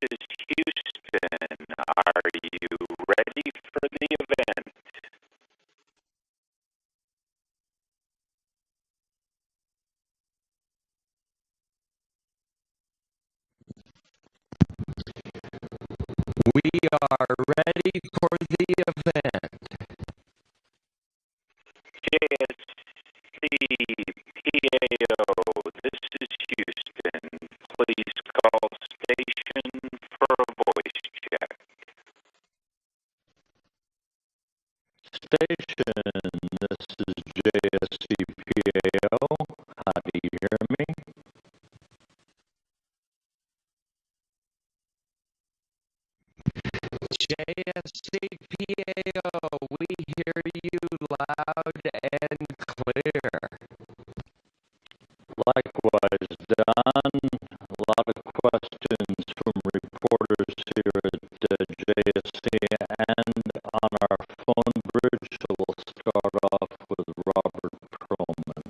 is Houston. Are you ready for the event? We are ready for the event. JSC PAO, this is Houston. Please call station for a voice check. Station, this is JSCPAO. How do you hear me? JSCPAO, we hear you loud and clear. Likewise, Don. A lot of questions from reporters here at JSC and on our phone bridge, so we'll start off with Robert Perlman.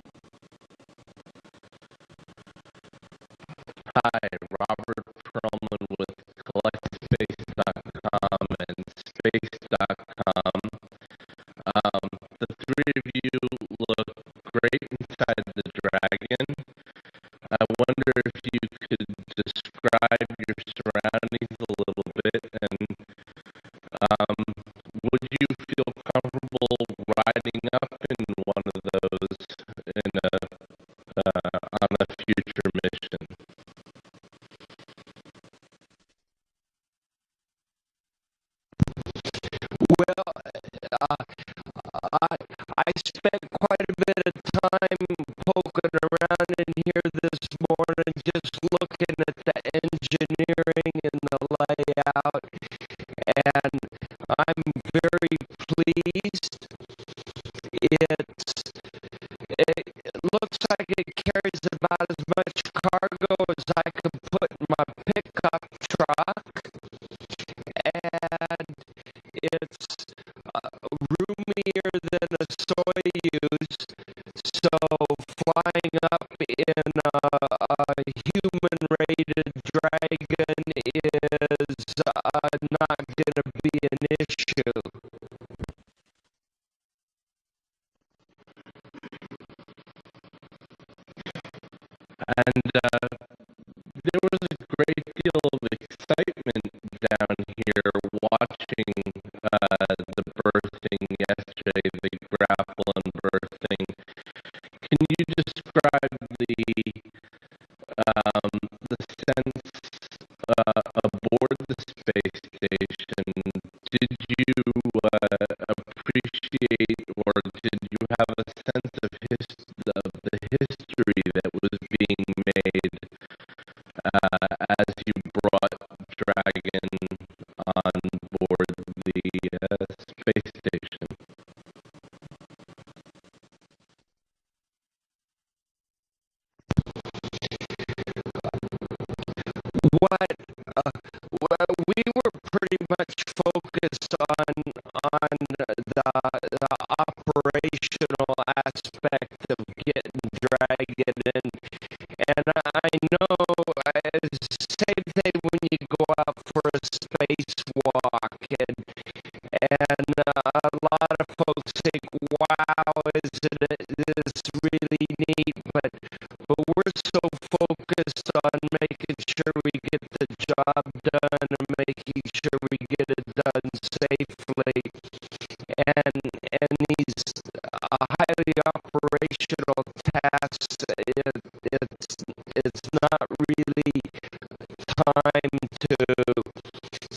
Hi, Robert Perlman with CollectSpace.com and Space.com. The three of you look great inside the Dragon. I wonder if you could describe your surroundings a little bit, and would you feel comfortable riding up in one of those in on a future mission? Well, I spent quite a bit of time poking around in here this morning, just looking at the engineering and the layout, and I'm very pleased. It looks like it carries about as much cargo as I could put in my pickup truck, and it's roomier than a Soyuz, so flying up in a human-rated Dragon is not going to be an issue. And there was a great deal of excitement down here watching the birthing yesterday, the grappling birthing. Can you describe the sense aboard the space station? Did you appreciate, or did you have a sense of the history that was being made as you brought Dragon on board the space station? What well, we were pretty much focused on the operational aspect of getting Dragon in, and I know same thing when you go out for a spacewalk, and a lot of folks think, "Wow, isn't this really neat?" But we're so focused on making sure we get the job done and making sure we get it done safely. And these highly operational tasks, it's not really time to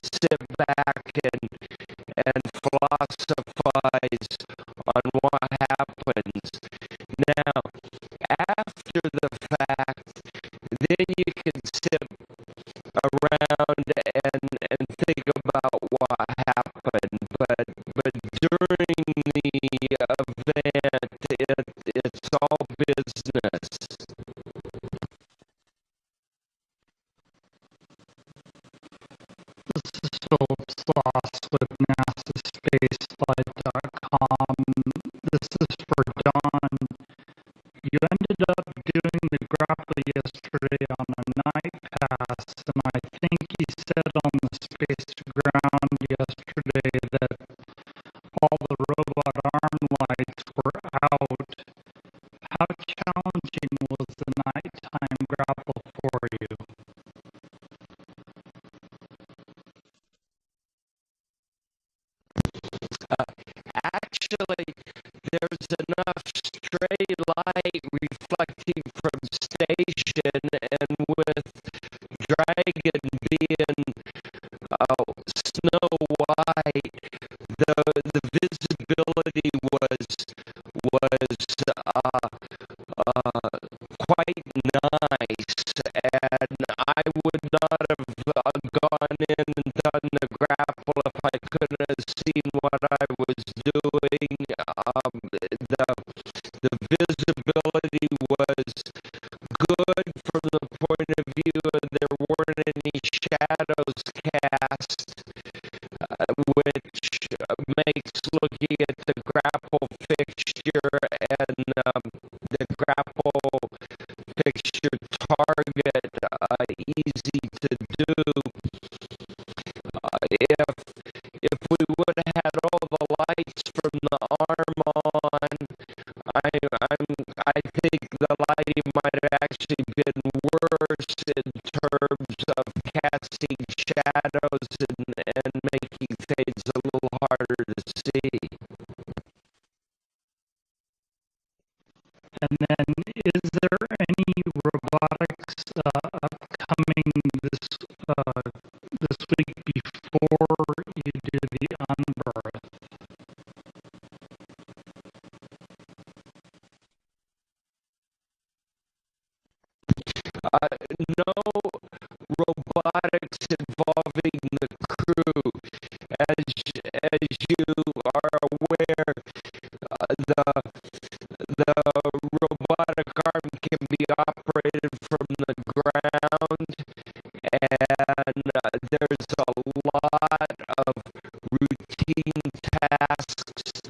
sit back and philosophize on what happens. Now, after the fact, then you can sit around and think about what happened. But during the event, it's all business. said on the space ground yesterday that all the robot arm lights were out. How challenging was the nighttime grapple for you? Actually, there's enough stray light reflecting from station, and with Dragon being snow white, the visibility was quite nice, and I would not have gone in and done the grapple if I couldn't have seen what I was doing. The visibility was good from the point of view of there weren't any shadows cast, which makes looking at the grapple fixture and the grapple fixture target easy to do. If we would have had all the lights from the arm on, I think the lighting might have actually been worse in terms of casting shadows and making things a little harder to see. And then, is there any robotics upcoming this week before you do the unbirth? No robotics involving the crew. As you are aware, the robotic arm can be operated from the ground, and there's a lot of routine tasks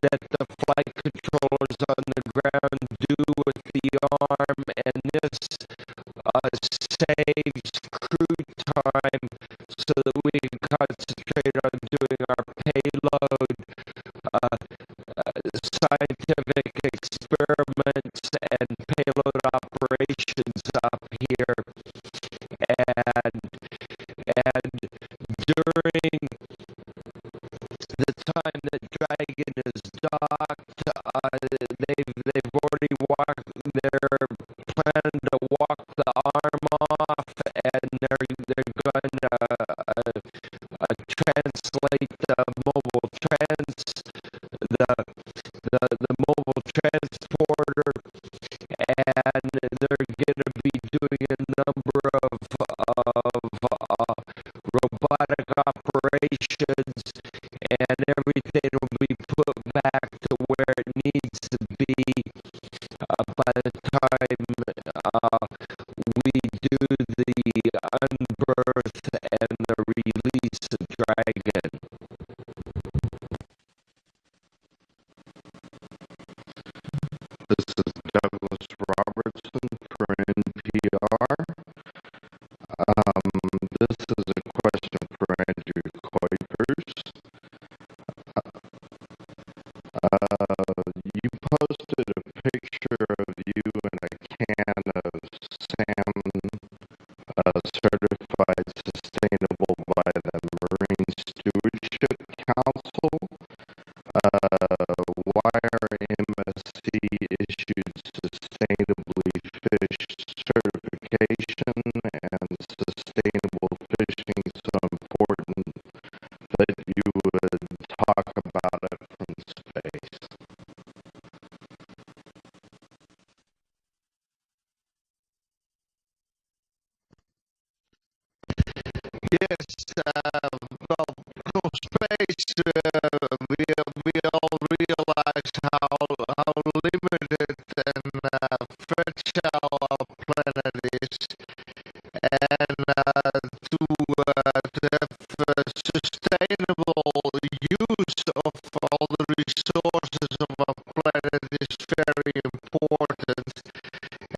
that the flight controllers on the ground do with the arm, and this saves crew time so that we can concentrate on doing our payload, scientific experiments, and payload operations up here. And during the time that Dragon is docked, they've already they're planning to walk the arm off, and they're going to translate the mobile transporter, and they're going to be doing a number of robotic operations, and everything will be put back to where it needs to be by the time we do the unbirth and the release of Dragon. This is Douglas Robertson for NPR. This is a question for Andrew Kuipers. You posted a picture of you in a can of salmon certified sustainable by the Marine Stewardship Council. Why are MSC issued sustainably fished certification and sustainable fishing so important that you would talk about it from space? Yes, from space, we all realize how limited and fragile our planet is, and to have sustainable use of all the resources of our planet is very important,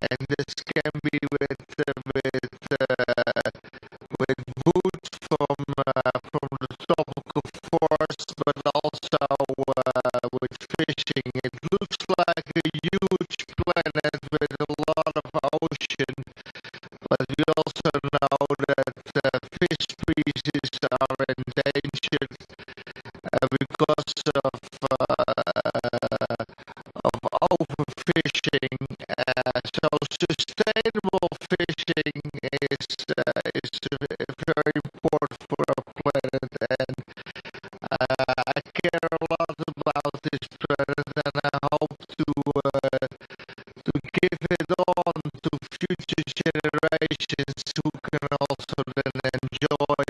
and this can be with but we also know that fish species are endangered because of overfishing. So sustainable fishing is very important for our planet, and I care a lot about this planet, and I hope to give it on to future generations who can also then enjoy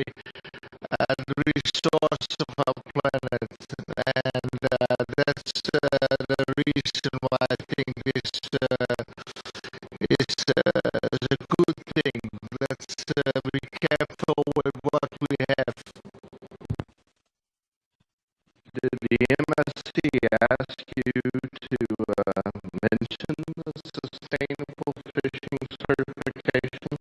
the resource of our planet. And that's the reason why I think this is a good thing. Let's be careful with what we have. Did the MSC ask you to mention the sustainable fishing certification?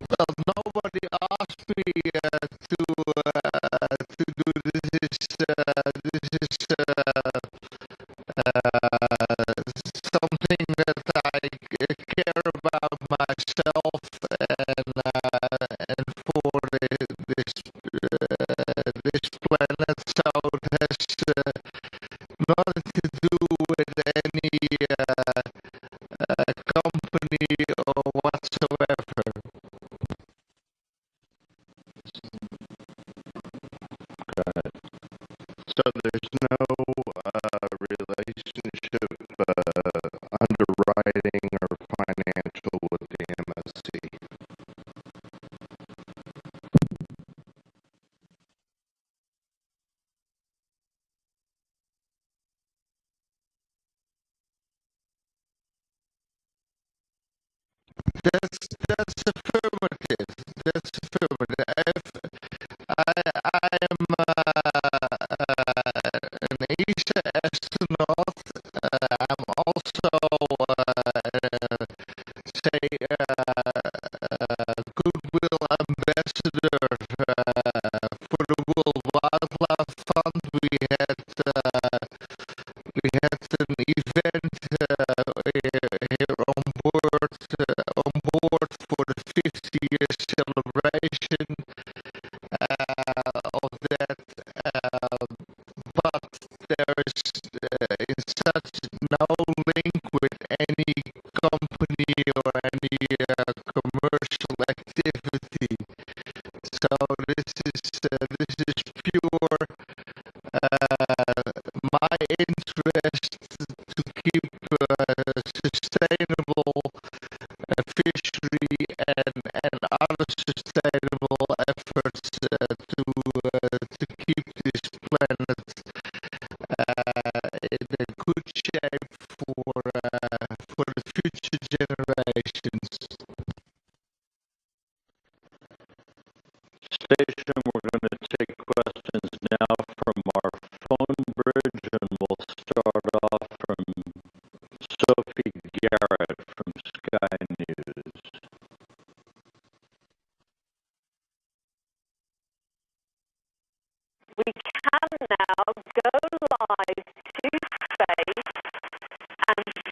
Well, nobody asked me to do this. This is something that I care about myself, and for this planet. So it has nothing to do with any company or whatsoever. So there's no relationship, underwriting or financial with the MSC. That's affirmative. That's affirmative. I am an ESA astronaut. I'm also say goodwill ambassador for the World Wildlife Fund. We had an event here on board for the 50-year celebration of that. But there is in such no link with any company or any commercial activity. So this is pure my interest to keep sustainable fishery and other sustainable efforts to keep this planet in a good shape for the future generations. Station, we're going to take questions now from our phone bridge, and we'll start off from Sophie Garrett from Sky News. We can now go live to space and